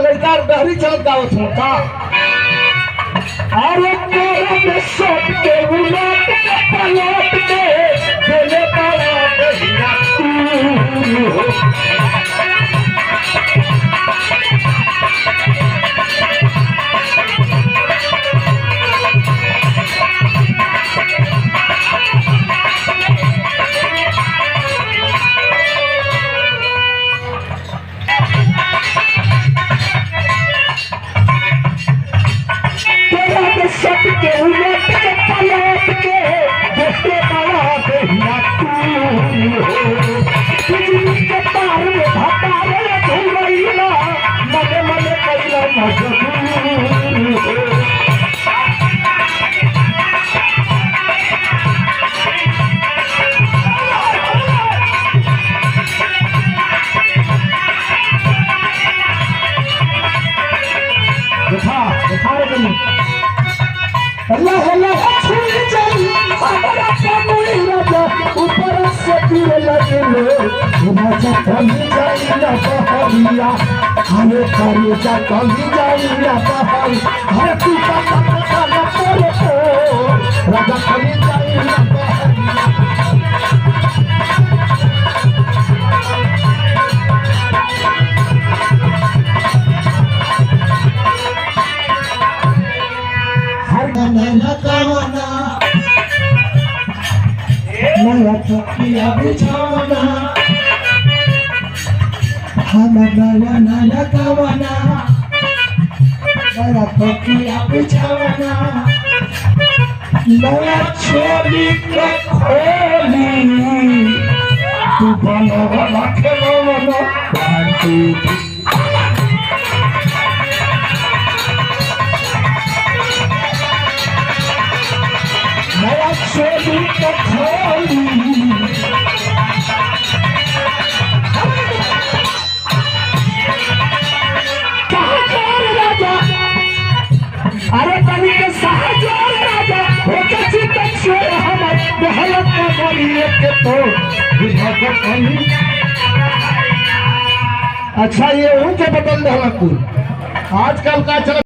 लड़का डहरी चलत गावत हो का अरे तेरे में सोच के उलट के पलट के देले पाला बहिया तू सट के उलट के पलट के देखते बड़ा बहिया तू के पार में भटारे धुलैला मने मने कैला मजबूर देखा रे तुम अल्लाह अल्लाह छुई जाई हमारा कानूनी राजा ऊपर से गिर लगे राजा कमी जाई ना बहरिया हमें करे जा कमी जाई ना बहरी हर तू का ना करे तो राजा कमी जाई ना बहरिया नैना कावना नया तकिया बिछावना हम नया कावना नया तकिया बिछावना नया छोली के खोली तू बनवा खेलवना बांटी नया छोली के खोली राजा अरे कभी के सहजोर राजा होके चितक से हम बहलत के बोलिए के तो अच्छा ये उनके बदल दहला कुल आजकल का चल